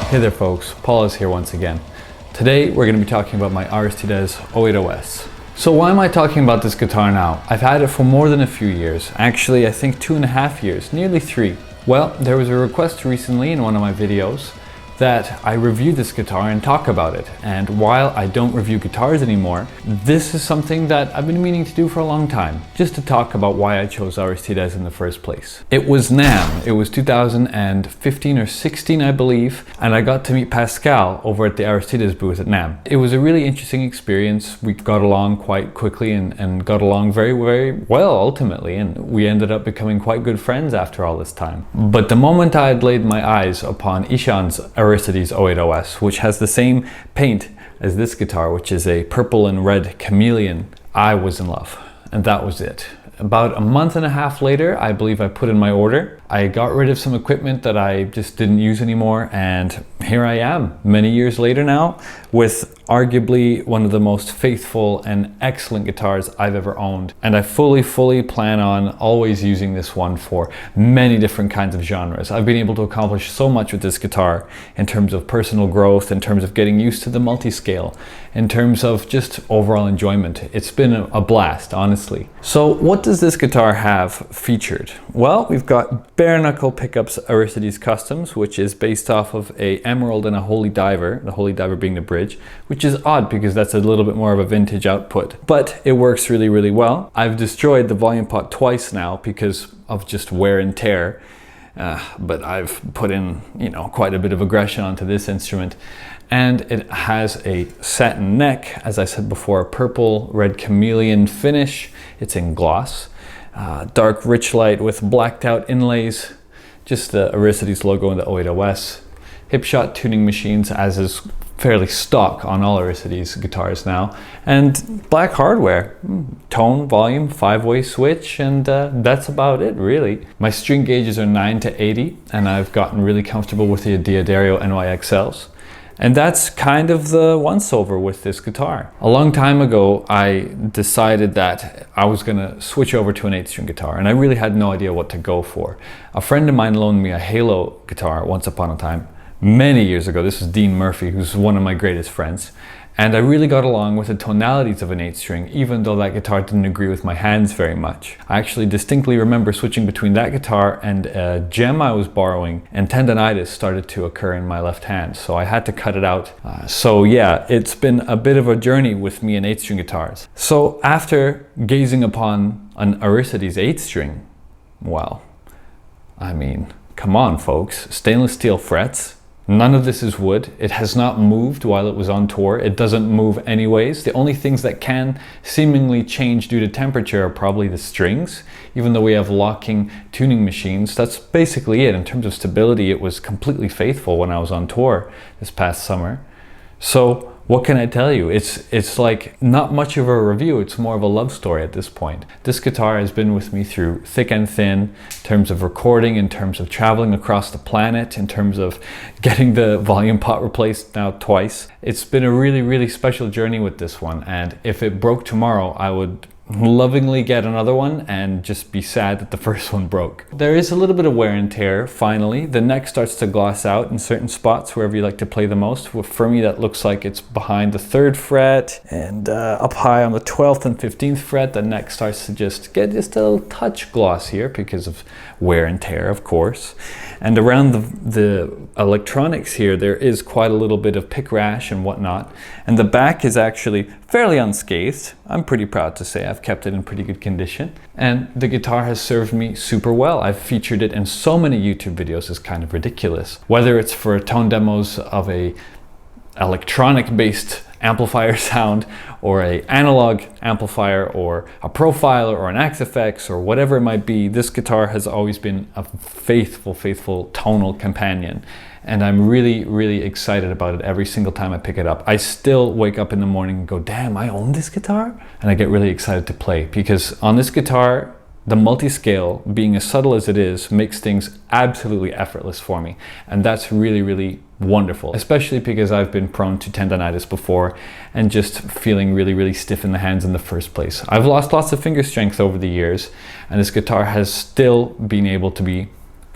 Hey there folks, Paul is here once again. Today we're going to be talking about my Aristides 08OS. So why am I talking about this guitar now? I've had it for more than a few years. Actually, I think 2.5 years, nearly 3. Well, there was a request recently in one of my videos that I review this guitar and talk about it. And while I don't review guitars anymore, this is something that I've been meaning to do for a long time, just to talk about why I chose Aristides in the first place. It was NAMM. It was 2015 or 16, I believe, and I got to meet Pascal over at the Aristides booth at NAMM. It was a really interesting experience. We got along quite quickly and got along very, very well ultimately, and we ended up becoming quite good friends after all this time. But the moment I had laid my eyes upon Ishan's Aristides 08OS, which has the same paint as this guitar, which is a purple and red chameleon, I was in love, and that was it. About a month and a half later, I believe I put in my order. I got rid of some equipment that I just didn't use anymore, and here I am, many years later now, with arguably one of the most faithful and excellent guitars I've ever owned. And I fully plan on always using this one for many different kinds of genres. I've been able to accomplish so much with this guitar in terms of personal growth, in terms of getting used to the multi-scale, in terms of just overall enjoyment. It's been a blast, honestly. So what does this guitar have featured? Well, we've got bare knuckle pickups Aristides Customs, which is based off of a emerald and a holy diver, the holy diver being the bridge, which is odd because that's a little bit more of a vintage output, but it works really well. I've destroyed the volume pot twice now because of just wear and tear, but I've put in, quite a bit of aggression onto this instrument. And it has a satin neck, as I said before, a purple red chameleon finish. It's in gloss, dark rich light with blacked out inlays, just the Aristides logo and the 08OS. Hipshot tuning machines, as is fairly stock on all Aristides guitars now, and black hardware, tone, volume, 5-way switch, and that's about it really. My string gauges are 9 to 80, and I've gotten really comfortable with the Diodario NYXLs. And that's kind of the once-over with this guitar. A long time ago, I decided that I was gonna switch over to an 8-string guitar, and I really had no idea what to go for. A friend of mine loaned me a Halo guitar once upon a time, many years ago. This is Dean Murphy, who's one of my greatest friends. And I really got along with the tonalities of an 8-string, even though that guitar didn't agree with my hands very much. I actually distinctly remember switching between that guitar and a gem I was borrowing, and tendonitis started to occur in my left hand, so I had to cut it out. So yeah, it's been a bit of a journey with me and 8-string guitars. So after gazing upon an Aristides 8-string, well, I mean, come on folks, stainless steel frets. None of this is wood. It has not moved while it was on tour. It doesn't move anyways. The only things that can seemingly change due to temperature are probably the strings. Even though we have locking tuning machines, that's basically it. In terms of stability, it was completely faithful when I was on tour this past summer. So what can I tell you? It's like not much of a review, it's more of a love story at this point. This guitar has been with me through thick and thin, in terms of recording, in terms of traveling across the planet, in terms of getting the volume pot replaced now twice. It's been a really special journey with this one, and if it broke tomorrow, I would lovingly get another one and just be sad that the first one broke. There is a little bit of wear and tear finally. The neck starts to gloss out in certain spots wherever you like to play the most. For me, that looks like it's behind the 3rd fret and up high on the 12th and 15th fret. The neck starts to just get just a little touch gloss here because of wear and tear, of course. And around the electronics here, there is quite a little bit of pick rash and whatnot. And the back is actually fairly unscathed. I'm pretty proud to say I've kept it in pretty good condition. And the guitar has served me super well. I've featured it in so many YouTube videos, it's kind of ridiculous. Whether it's for tone demos of a electronic-based amplifier sound, or a analog amplifier, or a profiler, or an Axe-Fx, or whatever it might be, this guitar has always been a faithful tonal companion. And I'm really excited about it every single time I pick it up. I still wake up in the morning and go, damn, I own this guitar? And I get really excited to play, because on this guitar, the multi-scale, being as subtle as it is, makes things absolutely effortless for me. And that's really wonderful, especially because I've been prone to tendonitis before and just feeling really stiff in the hands in the first place. I've lost lots of finger strength over the years, and this guitar has still been able to be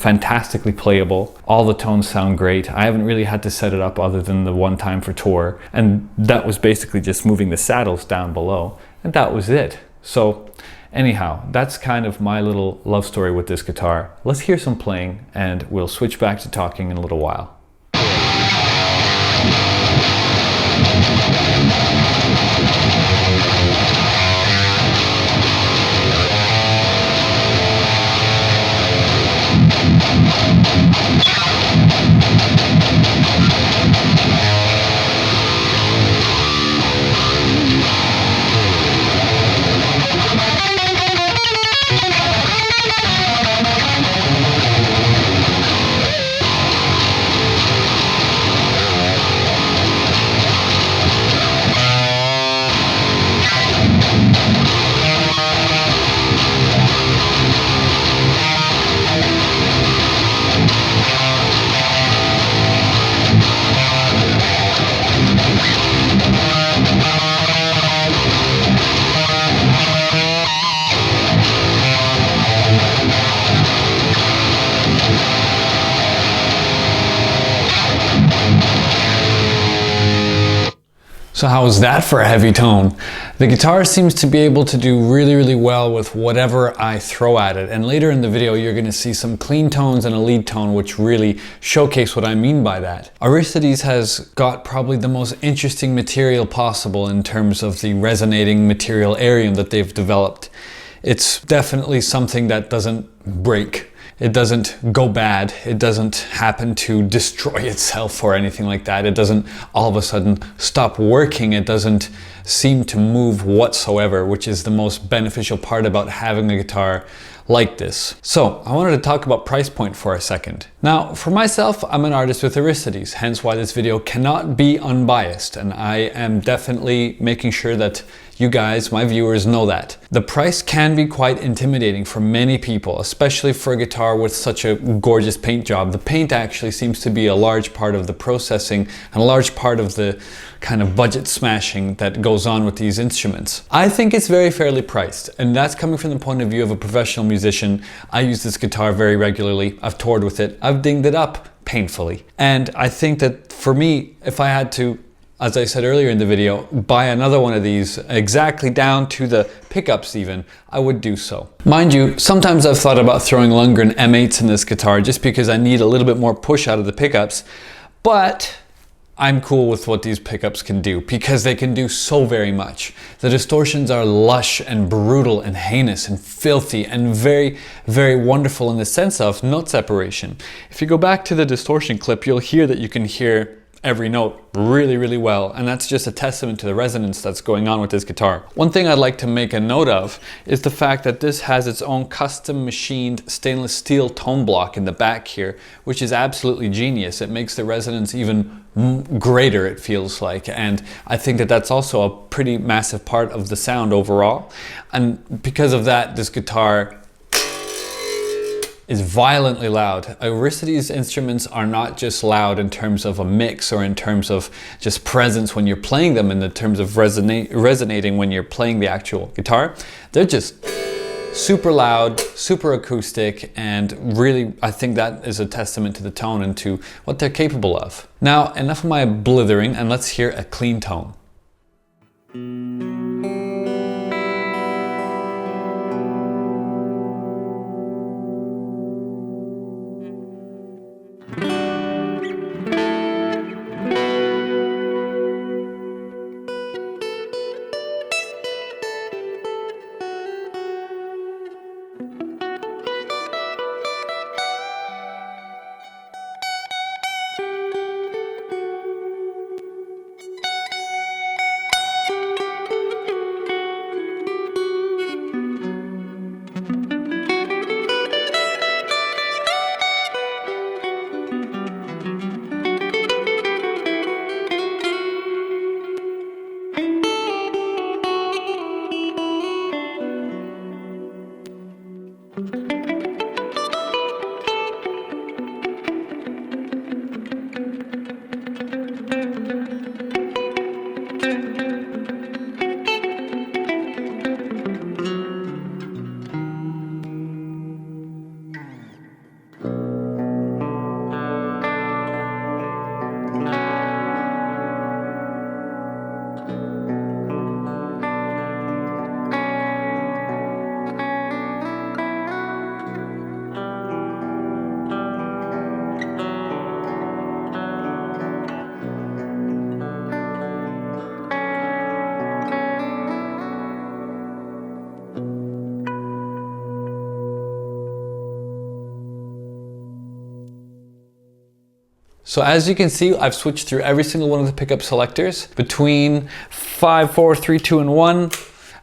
fantastically playable. All the tones sound great. I haven't really had to set it up other than the one time for tour, and that was basically just moving the saddles down below, and that was it. So anyhow, that's kind of my little love story with this guitar. Let's hear some playing and we'll switch back to talking in a little while. So how was that for a heavy tone? The guitar seems to be able to do really well with whatever I throw at it, and later in the video you're going to see some clean tones and a lead tone which really showcase what I mean by that. Aristides has got probably the most interesting material possible in terms of the resonating material arium that they've developed. It's definitely something that doesn't break. It doesn't go bad. It doesn't happen to destroy itself or anything like that. It doesn't all of a sudden stop working. It doesn't seem to move whatsoever, which is the most beneficial part about having a guitar like this. So I wanted to talk about price point for a second. Now, for myself, I'm an artist with Aristides, hence why this video cannot be unbiased, and I am definitely making sure that you guys, my viewers, know that. The price can be quite intimidating for many people, especially for a guitar with such a gorgeous paint job. The paint actually seems to be a large part of the processing and a large part of the kind of budget smashing that goes on with these instruments. I think it's very fairly priced, and that's coming from the point of view of a professional musician. I use this guitar very regularly. I've toured with it. I've dinged it up painfully. And I think that for me, if I had to, as I said earlier in the video, buy another one of these exactly down to the pickups even, I would do so. Mind you, sometimes I've thought about throwing Lundgren M8s in this guitar just because I need a little bit more push out of the pickups, but I'm cool with what these pickups can do because they can do so very much. The distortions are lush and brutal and heinous and filthy and very wonderful in the sense of note separation. If you go back to the distortion clip, you'll hear that you can hear every note really well, and that's just a testament to the resonance that's going on with this guitar. One thing I'd like to make a note of is the fact that this has its own custom machined stainless steel tone block in the back here, which is absolutely genius. It makes the resonance even greater, it feels like, and I think that that's also a pretty massive part of the sound overall, and because of that, this guitar is violently loud. Aristides instruments are not just loud in terms of a mix or in terms of just presence when you're playing them, in the terms of resonating when you're playing the actual guitar. They're just super loud, super acoustic, and really I think that is a testament to the tone and to what they're capable of. Now, enough of my blithering, and let's hear a clean tone. So as you can see, I've switched through every single one of the pickup selectors between 5, 4, 3, 2, and 1.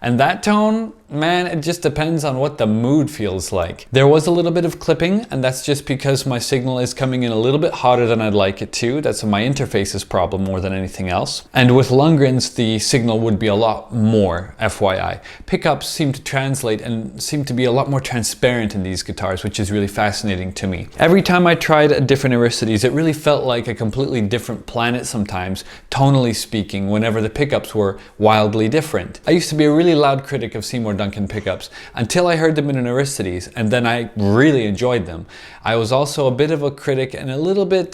And that tone, man, it just depends on what the mood feels like. There was a little bit of clipping, and that's just because my signal is coming in a little bit hotter than I'd like it to. That's my interface's problem more than anything else. And with Lundgren's, the signal would be a lot more, FYI. Pickups seem to translate and seem to be a lot more transparent in these guitars, which is really fascinating to me. Every time I tried a different Aristides, it really felt like a completely different planet sometimes, tonally speaking, whenever the pickups were wildly different. I used to be a really loud critic of Seymour Duncan pickups until I heard them in an Aristides, and then I really enjoyed them. I was also a bit of a critic and a little bit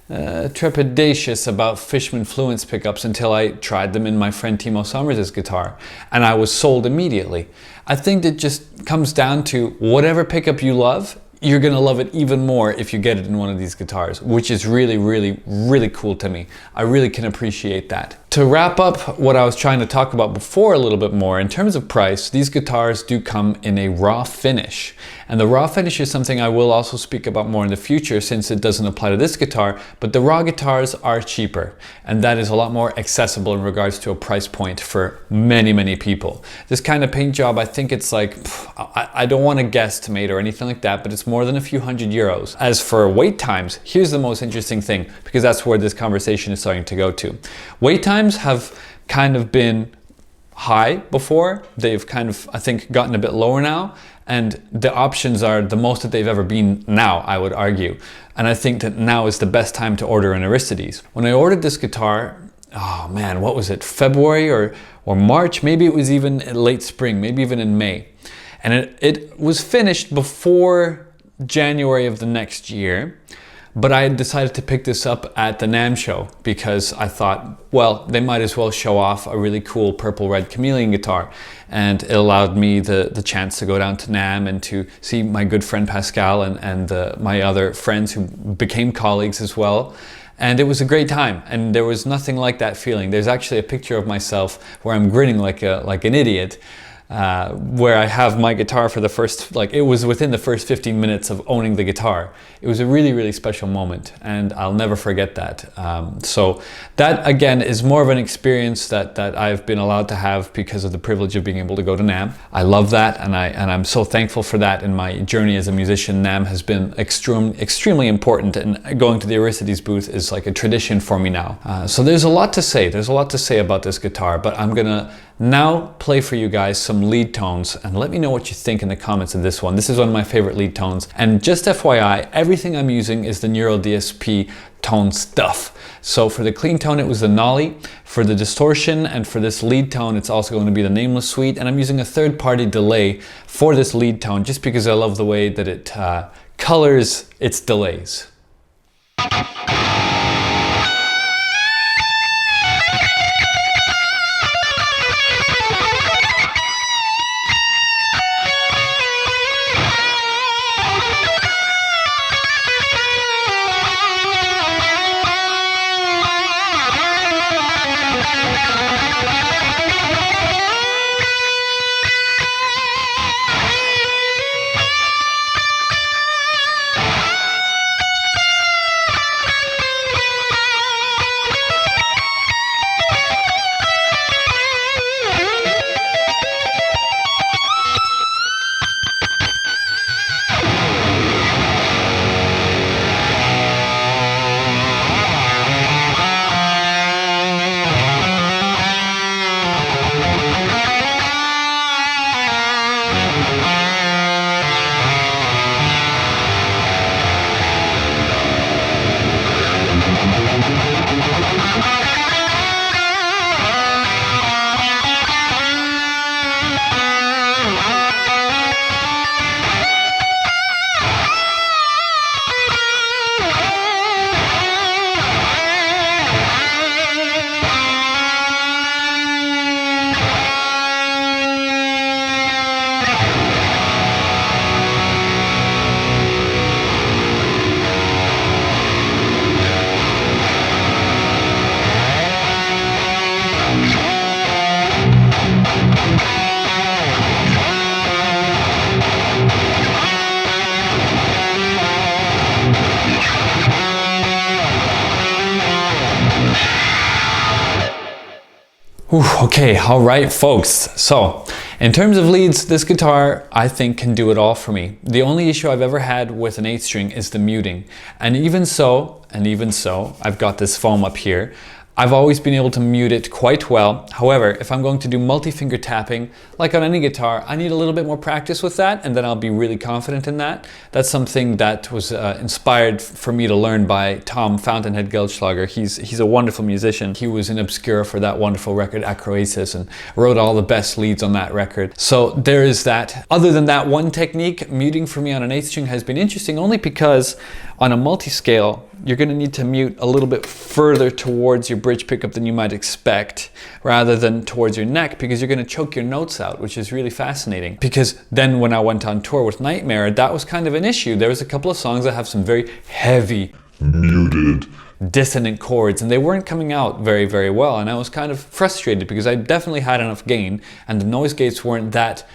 trepidatious about Fishman Fluence pickups until I tried them in my friend Timo Sommers' guitar, and I was sold immediately. I think it just comes down to whatever pickup you love, you're gonna love it even more if you get it in one of these guitars, which is really, really, really cool to me. I really can appreciate that. To wrap up what I was trying to talk about before a little bit more, in terms of price, these guitars do come in a raw finish. And the raw finish is something I will also speak about more in the future, since it doesn't apply to this guitar, but the raw guitars are cheaper. And that is a lot more accessible in regards to a price point for many, many people. This kind of paint job, I think it's like, I don't want to guesstimate or anything like that, but it's more than a few €100. As for wait times, here's the most interesting thing, because that's where this conversation is starting to go to. Wait times have kind of been high before. They've kind of, I think, gotten a bit lower now, and the options are the most that they've ever been now, I would argue. And I think that now is the best time to order an Aristides. When I ordered this guitar, oh man, what was it, February or March? Maybe it was even late spring, maybe even in May. And it was finished before January of the next year. But I decided to pick this up at the NAMM show because I thought, well, they might as well show off a really cool purple red chameleon guitar. And it allowed me the chance to go down to NAMM and to see my good friend Pascal and my other friends who became colleagues as well. And it was a great time, and there was nothing like that feeling. There's actually a picture of myself where I'm grinning like an idiot. Where I have my guitar for the first, it was within the first 15 minutes of owning the guitar. It was a really, really special moment, and I'll never forget that. So that, again, is more of an experience that I've been allowed to have because of the privilege of being able to go to NAMM. I love that, and I'm so thankful for that in my journey as a musician. NAMM has been extremely important, and going to the Aristides booth is like a tradition for me now. So there's a lot to say. There's a lot to say about this guitar, but I'm gonna now play for you guys some lead tones, and let me know what you think in the comments of this one. This is one of my favorite lead tones, and just FYI, everything I'm using is the Neural DSP tone stuff. So for the clean tone, it was the Nolly. For the distortion and for this lead tone, it's also going to be the Nameless Suite, and I'm using a third-party delay for this lead tone just because I love the way that it colors its delays. Whew, okay, all right, folks. So, in terms of leads, this guitar, I think, can do it all for me. The only issue I've ever had with an 8th string is the muting. And even so, I've got this foam up here. I've always been able to mute it quite well. However, if I'm going to do multi-finger tapping, like on any guitar, I need a little bit more practice with that, and then I'll be really confident in that. That's something that was inspired for me to learn by Tom Fountainhead Geldschlager. He's a wonderful musician. He was in Obscura for that wonderful record, Acroasis, and wrote all the best leads on that record. So there is that. Other than that one technique, muting for me on an 8th string has been interesting only because on a multi-scale, you're going to need to mute a little bit further towards your bridge pickup than you might expect, rather than towards your neck, because you're going to choke your notes out, which is really fascinating. Because then when I went on tour with Nightmare, that was kind of an issue. There was a couple of songs that have some very heavy, muted, dissonant chords, and they weren't coming out very, very well. And I was kind of frustrated because I definitely had enough gain, and the noise gates weren't that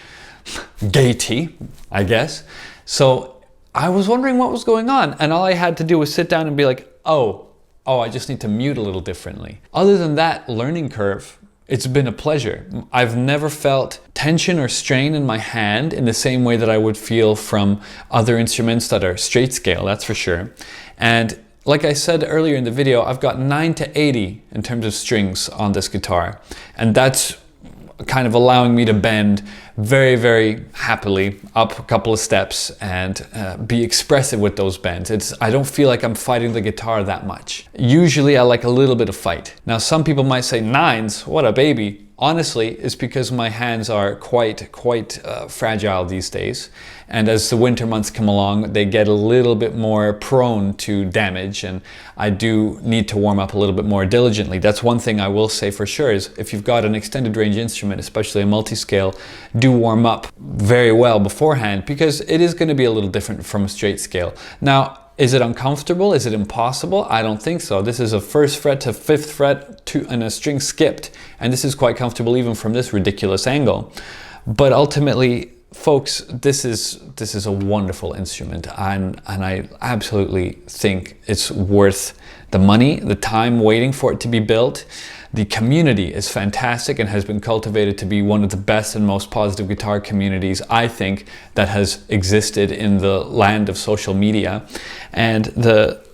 gaity, I guess. So I was wondering what was going on, and all I had to do was sit down and be like, oh, I just need to mute a little differently. Other than that learning curve, it's been a pleasure. I've never felt tension or strain in my hand in the same way that I would feel from other instruments that are straight scale, that's for sure. And like I said earlier in the video, I've got 9 to 80 in terms of strings on this guitar, and that's kind of allowing me to bend very, very happily up a couple of steps and be expressive with those bends. I don't feel like I'm fighting the guitar that much. Usually I like a little bit of fight. Now some people might say 9s, what a baby. Honestly, it's because my hands are quite fragile these days. And as the winter months come along, they get a little bit more prone to damage, and I do need to warm up a little bit more diligently. That's one thing I will say for sure, is if you've got an extended range instrument, especially a multi-scale, do warm up very well beforehand, because it is going to be a little different from a straight scale. Now, is it uncomfortable? Is it impossible? I don't think so. This is a 1st fret to 5th fret and a string skipped, and this is quite comfortable even from this ridiculous angle. But ultimately, folks, this is a wonderful instrument, and I absolutely think it's worth the money, the time waiting for it to be built. The community is fantastic and has been cultivated to be one of the best and most positive guitar communities, I think, that has existed in the land of social media. And the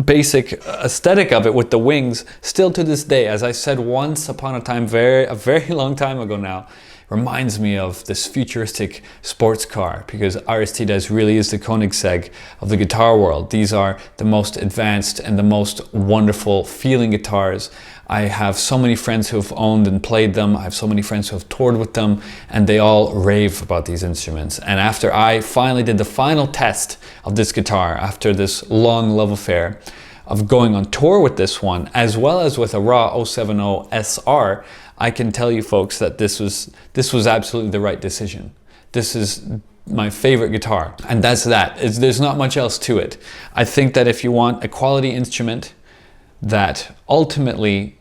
basic aesthetic of it with the wings, still to this day, as I said once upon a time, a very long time ago now, reminds me of this futuristic sports car, because Aristides really is the Koenigsegg of the guitar world. These are the most advanced and the most wonderful feeling guitars. I have so many friends who have owned and played them. I have so many friends who have toured with them, and they all rave about these instruments. And after I finally did the final test of this guitar, after this long love affair of going on tour with this one, as well as with a raw 070 SR, I can tell you folks that this was absolutely the right decision. This is my favorite guitar, and that's that. There's not much else to it. I think that if you want a quality instrument that ultimately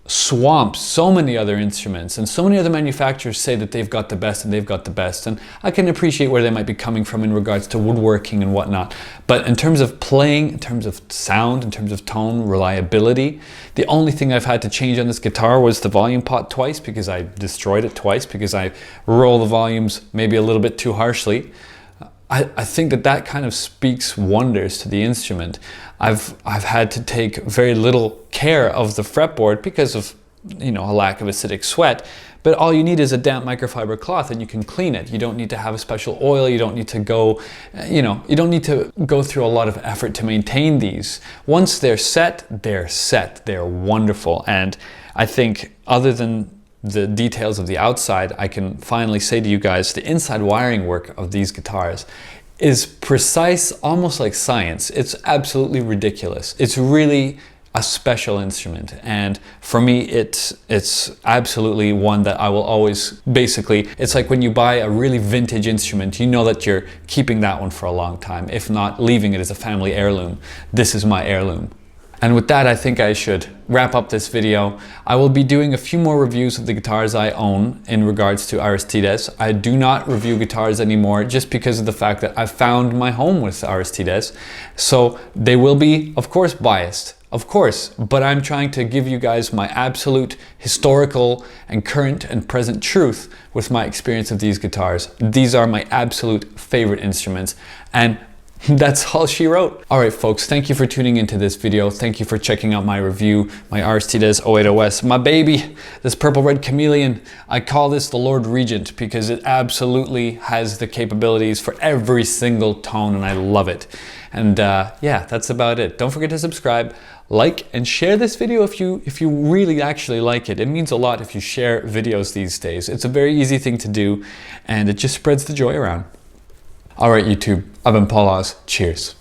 swamps so many other instruments, and so many other manufacturers say that they've got the best and they've got the best, and I can appreciate where they might be coming from in regards to woodworking and whatnot, but in terms of playing, in terms of sound, in terms of tone, reliability, the only thing I've had to change on this guitar was the volume pot twice, because I destroyed it twice, because I roll the volumes maybe a little bit too harshly. I think that kind of speaks wonders to the instrument. I've had to take very little care of the fretboard because of, a lack of acidic sweat, but all you need is a damp microfiber cloth and you can clean it. You don't need to have a special oil. You don't need to go, you don't need to go through a lot of effort to maintain these. Once they're set, they're set. They're wonderful. And I think, other than the details of the outside, I can finally say to you guys, the inside wiring work of these guitars is precise, almost like science. It's absolutely ridiculous. It's really a special instrument, and for me it's absolutely one that I will always, basically, it's like when you buy a really vintage instrument, you know that you're keeping that one for a long time, if not leaving it as a family heirloom. This is my heirloom. And with that, I think I should wrap up this video. I will be doing a few more reviews of the guitars I own in regards to Aristides. I do not review guitars anymore just because of the fact that I found my home with Aristides. So they will be, of course, biased. Of course, but I'm trying to give you guys my absolute historical and current and present truth with my experience of these guitars. These are my absolute favorite instruments, and that's all she wrote. All right, folks, thank you for tuning into this video. Thank you for checking out my review, my Aristides 080S, my baby, this purple red chameleon. I call this the Lord Regent because it absolutely has the capabilities for every single tone, and I love it. And yeah, that's about it. Don't forget to subscribe, like, and share this video if you really actually like it. It means a lot if you share videos these days. It's a very easy thing to do, and it just spreads the joy around. All right, YouTube, I've been Paul Oz. Cheers.